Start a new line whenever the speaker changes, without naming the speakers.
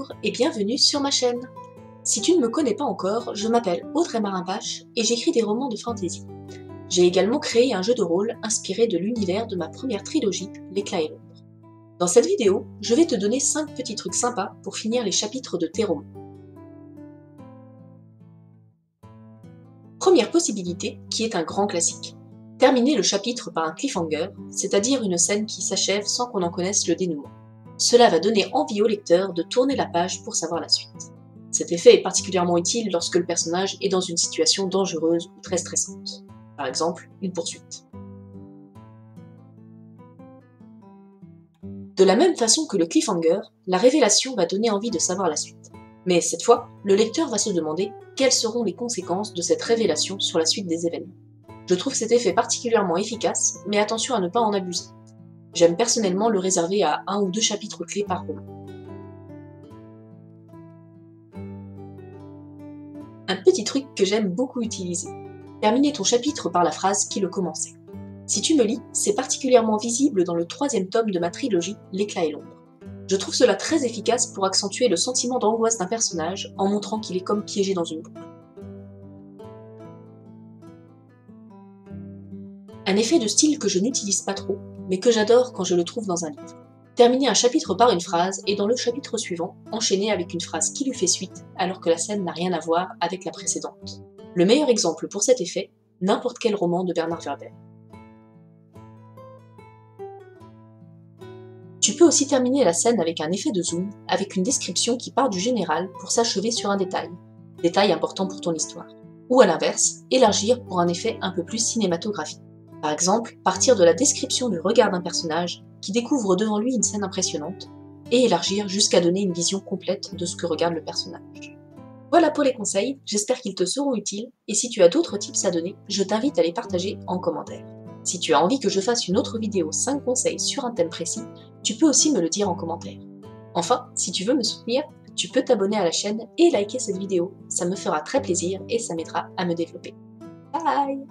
Bonjour et bienvenue sur ma chaîne. Si tu ne me connais pas encore, je m'appelle Audrey Marin-Pache et j'écris des romans de fantasy. J'ai également créé un jeu de rôle inspiré de l'univers de ma première trilogie, L'Éclat et l'Ombre. Dans cette vidéo, je vais te donner 5 petits trucs sympas pour finir les chapitres de tes romans. Première possibilité, qui est un grand classique. Terminer le chapitre par un cliffhanger, c'est-à-dire une scène qui s'achève sans qu'on en connaisse le dénouement. Cela va donner envie au lecteur de tourner la page pour savoir la suite. Cet effet est particulièrement utile lorsque le personnage est dans une situation dangereuse ou très stressante. Par exemple, une poursuite. De la même façon que le cliffhanger, la révélation va donner envie de savoir la suite. Mais cette fois, le lecteur va se demander quelles seront les conséquences de cette révélation sur la suite des événements. Je trouve cet effet particulièrement efficace, mais attention à ne pas en abuser. J'aime personnellement le réserver à 1 ou 2 chapitres clés par roman. Un petit truc que j'aime beaucoup utiliser. Terminer ton chapitre par la phrase qui le commençait. Si tu me lis, c'est particulièrement visible dans le 3e tome de ma trilogie, L'Éclat et l'Ombre. Je trouve cela très efficace pour accentuer le sentiment d'angoisse d'un personnage en montrant qu'il est comme piégé dans une boucle. Un effet de style que je n'utilise pas trop, mais que j'adore quand je le trouve dans un livre. Terminer un chapitre par une phrase et dans le chapitre suivant, enchaîner avec une phrase qui lui fait suite alors que la scène n'a rien à voir avec la précédente. Le meilleur exemple pour cet effet, n'importe quel roman de Bernard Werber. Tu peux aussi terminer la scène avec un effet de zoom, avec une description qui part du général pour s'achever sur un détail important pour ton histoire. Ou à l'inverse, élargir pour un effet un peu plus cinématographique. Par exemple, partir de la description du regard d'un personnage qui découvre devant lui une scène impressionnante, et élargir jusqu'à donner une vision complète de ce que regarde le personnage. Voilà pour les conseils, j'espère qu'ils te seront utiles, et si tu as d'autres tips à donner, je t'invite à les partager en commentaire. Si tu as envie que je fasse une autre vidéo 5 conseils sur un thème précis, tu peux aussi me le dire en commentaire. Enfin, si tu veux me soutenir, tu peux t'abonner à la chaîne et liker cette vidéo, ça me fera très plaisir et ça m'aidera à me développer. Bye!